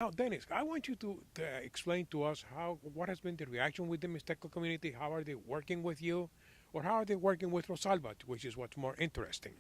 Now, Dennis, I want you to explain to us what has been the reaction with the Mixteco community. How are they working with you, or how are they working with Rosalba, which is what's more interesting.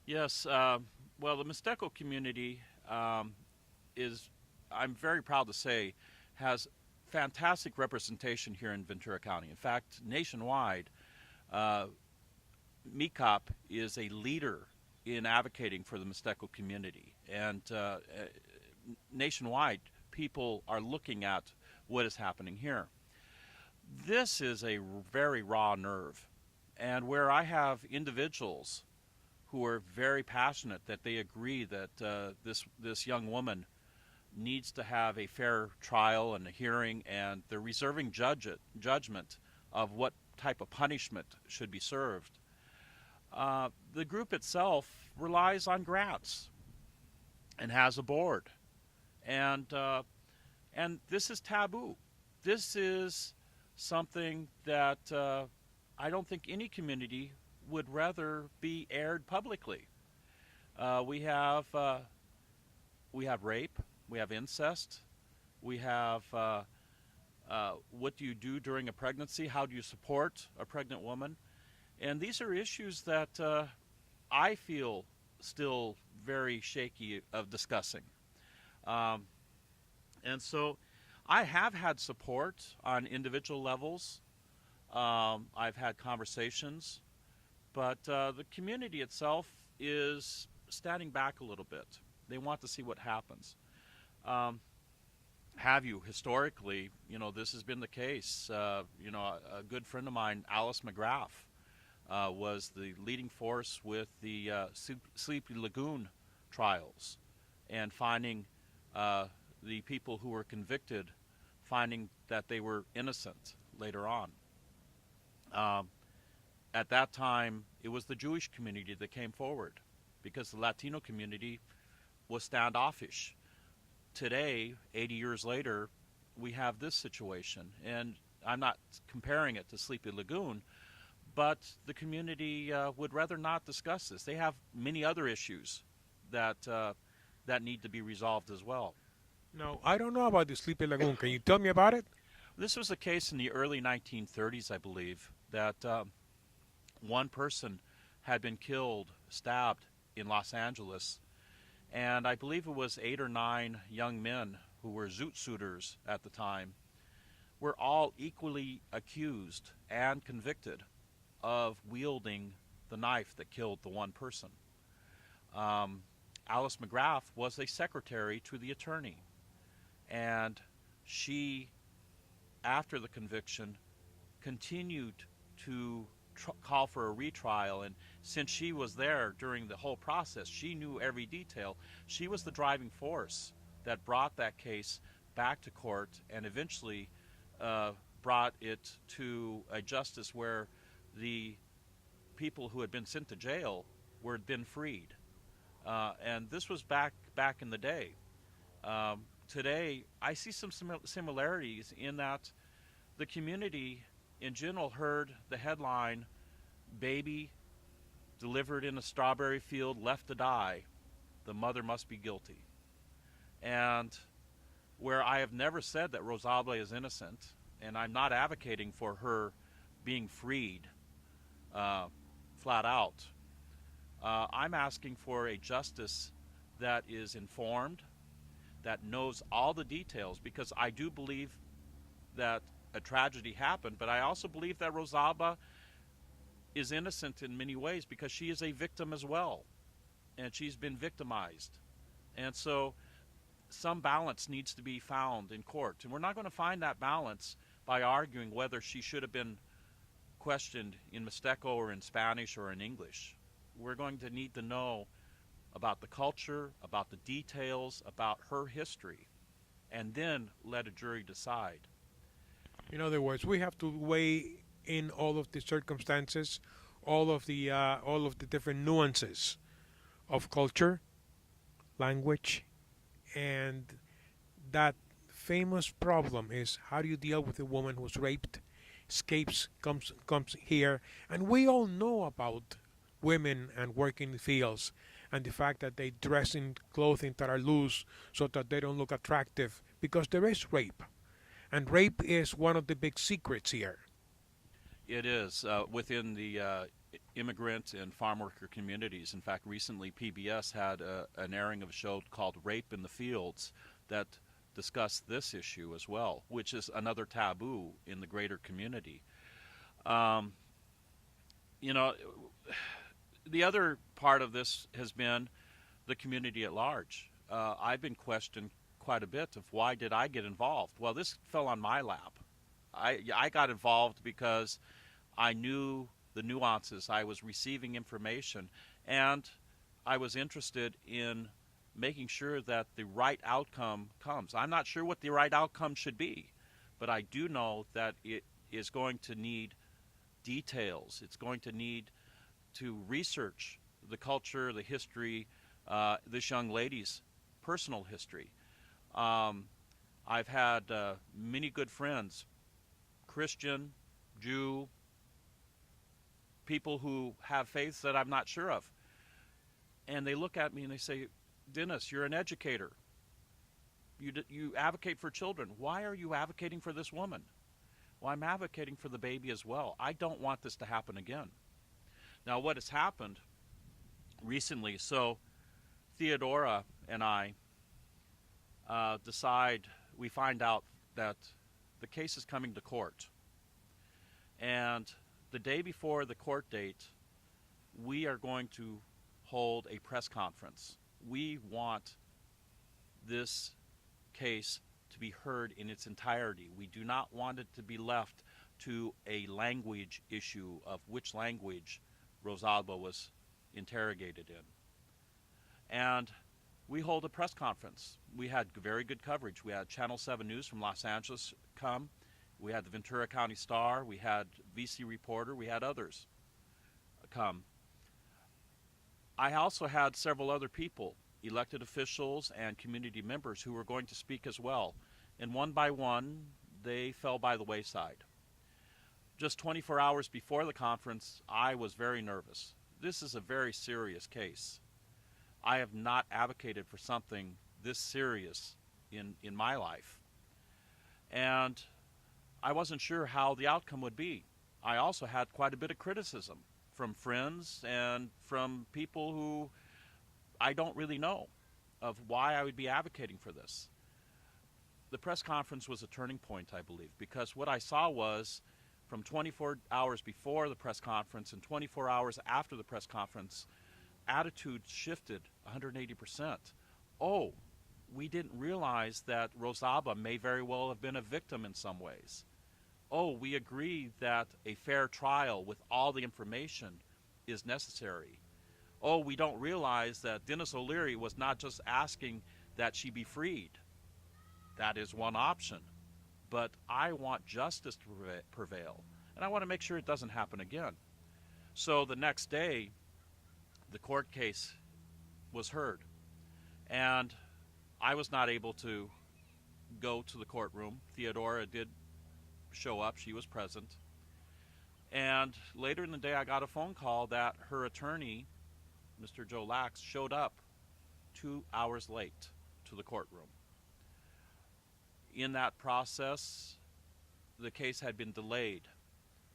Yes, well, the Mixteco community is, I'm very proud to say, has fantastic representation here in Ventura County. In fact, nationwide, uh, MECOP is a leader in advocating for the Mixteco community. And nationwide, people are looking at what is happening here. This is a very raw nerve. And where I have individuals who are very passionate that they agree that this young woman needs to have a fair trial and a hearing, and they're reserving judgment of what type of punishment should be served. The group itself relies on grants and has a board, and this is taboo. This is something that I don't think any community would rather be aired publicly. Uh, we have uh, we have rape, we have incest, we have what do you do during a pregnancy? How do you support a pregnant woman? And these are issues that I feel still very shaky of discussing. Um, and so I have had support on individual levels. I've had conversations, but the community itself is standing back a little bit. They want to see what happens. Um, have you historically? This has been the case. A good friend of mine, Alice McGrath, was the leading force with the Sleepy Lagoon trials and finding the people who were convicted, finding that they were innocent later on. Um, at that time, it was the Jewish community that came forward because the Latino community was standoffish. Today, 80 years later, we have this situation. And I'm not comparing it to Sleepy Lagoon, but the community would rather not discuss this. They have many other issues that need to be resolved as well. Now, I don't know about the Sleepy Lagoon. Can you tell me about it? This was a case in the early 1930s, I believe, that one person had been killed, stabbed in Los Angeles, and I believe it was 8 or 9 young men who were zoot suiters at the time were all equally accused and convicted of wielding the knife that killed the one person. Um, Alice McGrath was a secretary to the attorney, and she, after the conviction, continued to call for a retrial. And since she was there during the whole process, she knew every detail. She was the driving force that brought that case back to court and eventually brought it to a justice where the people who had been sent to jail were been freed. And this was back in the day. Today, I see some similarities in that the community in general heard the headline, "Baby delivered in a strawberry field left to die. The mother must be guilty." And where I have never said that Rosalba is innocent, and I'm not advocating for her being freed uh, flat out, I'm asking for a justice that is informed, that knows all the details, because I do believe that a tragedy happened, but I also believe that Rosalba is innocent in many ways because she is a victim as well, and she's been victimized. And so some balance needs to be found in court, and we're not going to find that balance by arguing whether she should have been questioned in Mixteco or in Spanish or in English. We're going to need to know about the culture, about the details, about her history, and then let a jury decide. In other words, we have to weigh in all of the circumstances, all of the different nuances of culture, language, and that famous problem is how do you deal with a woman who's raped, escapes, comes here, and we all know about women and working fields and the fact that they dress in clothing that are loose so that they don't look attractive, because there is rape. And rape is one of the big secrets here. It is within the immigrant and farm worker communities. In fact, recently PBS had an airing of a show called Rape in the Fields that discussed this issue as well, which is another taboo in the greater community. Um, you know, the other part of this has been the community at large. I've been questioned quite a bit of why did I get involved. Well, this fell on my lap. I got involved because I knew the nuances. I was receiving information, and I was interested in making sure that the right outcome comes. I'm not sure what the right outcome should be, but I do know that it is going to need details. It's going to need to research the culture, the history, this young lady's personal history. Um, I've had many good friends, Christian, Jew, people who have faiths that I'm not sure of. And they look at me and they say, Dennis, you're an educator. You advocate for children. Why are you advocating for this woman? Well, I'm advocating for the baby as well. I don't want this to happen again. Now, what has happened recently, so Theodora and I we find out that the case is coming to court. And the day before the court date, we are going to hold a press conference. We want this case to be heard in its entirety. We do not want it to be left to a language issue of which language Rosalba was interrogated in. And we hold a press conference. We had very good coverage. We had Channel 7 News from Los Angeles come. We had the Ventura County Star. We had VC Reporter. We had others come. I also had several other people, elected officials and community members, who were going to speak as well. And one by one, they fell by the wayside. Just 24 hours before the conference, I was very nervous. This is a very serious case. I have not advocated for something this serious in my life. And I wasn't sure how the outcome would be. I also had quite a bit of criticism from friends and from people who I don't really know of why I would be advocating for this. The press conference was a turning point, I believe, because what I saw was from 24 hours before the press conference and 24 hours after the press conference, attitudes shifted 180%. Oh, we didn't realize that Rosalba may very well have been a victim in some ways. Oh, we agree that a fair trial with all the information is necessary. Oh, we don't realize that Dennis O'Leary was not just asking that she be freed. That is one option. But I want justice to prevail. And I want to make sure it doesn't happen again. So the next day, the court case was heard. And I was not able to go to the courtroom. Theodora did show up. She was present. And later in the day, I got a phone call that her attorney, Mr. Joe Lax, showed up 2 hours late to the courtroom. In that process, the case had been delayed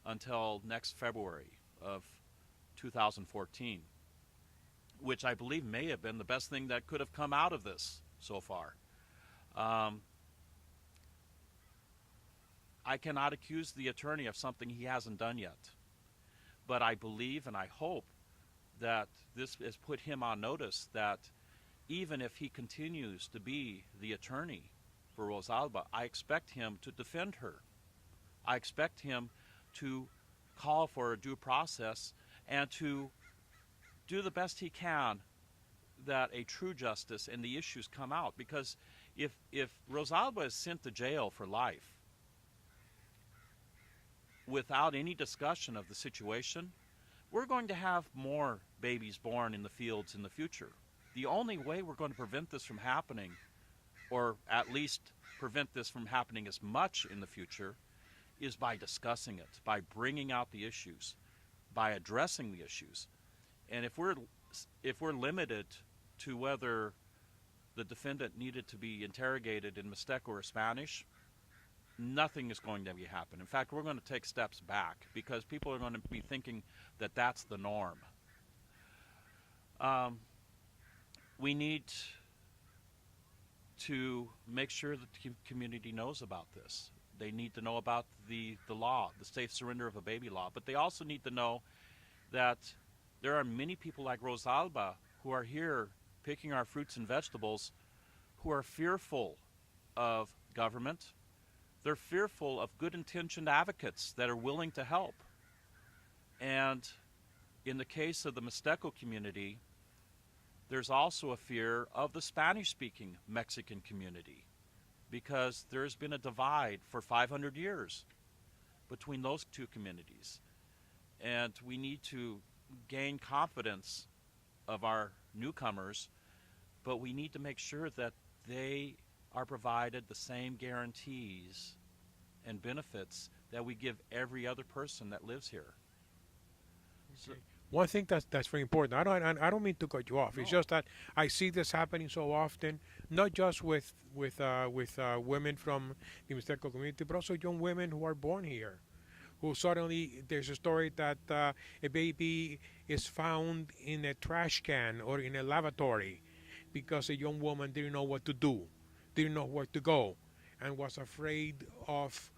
until next February of 2014, which I believe may have been the best thing that could have come out of this so far. I cannot accuse the attorney of something he hasn't done yet, but I believe and I hope that this has put him on notice that even if he continues to be the attorney for Rosalba, I expect him to defend her. I expect him to call for a due process and to do the best he can that a true justice and the issues come out. Because if Rosalba is sent to jail for life without any discussion of the situation, we're going to have more babies born in the fields in the future. The only way we're going to prevent this from happening, or at least prevent this from happening as much in the future, is by discussing it, by bringing out the issues, by addressing the issues. And if we're if we're limited to whether the defendant needed to be interrogated in Mixteco or Spanish, nothing is going to be happen. In fact, we're going to take steps back because people are going to be thinking that that's the norm. Um, we need to make sure that the community knows about this. They need to know about the law, the safe surrender of a baby law, but they also need to know that there are many people like Rosalba who are here picking our fruits and vegetables who are fearful of government. They're fearful of good intentioned advocates that are willing to help. And in the case of the Mixteco community, there's also a fear of the Spanish-speaking Mexican community because there's been a divide for 500 years between those two communities. And we need to gain confidence of our newcomers, but we need to make sure that they are provided the same guarantees and benefits that we give every other person that lives here. So, Okay. One thing that's very important. I don't mean to cut you off. It's no. just that I see this happening so often, not just with women from the Mixteco community, but also young women who are born here, who suddenly there's a story that a baby is found in a trash can or in a lavatory because a young woman didn't know what to do, didn't know where to go, and was afraid of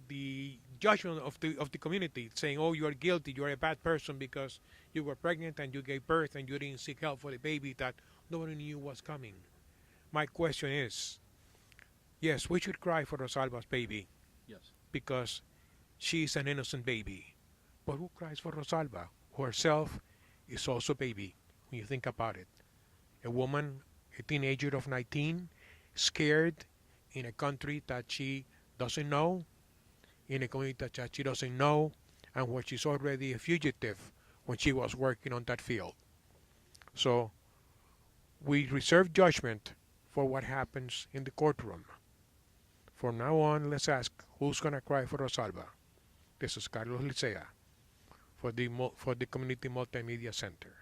the judgment of the community, saying, "Oh, you are guilty. You are a bad person because you were pregnant and you gave birth and you didn't seek help for the baby that nobody knew was coming." My question is, yes, we should cry for Rosalba's baby Yes. because she is an innocent baby, but who cries for Rosalba, who herself is also a baby? When you think about it, a woman, a teenager of 19, scared in a country that she doesn't know, in a community that she doesn't know, and where she's already a fugitive when she was working on that field. So we reserve judgment for what happens in the courtroom. From now on, let's ask who's going to cry for Rosalba. This is Carlos Licea for the Community Multimedia Center.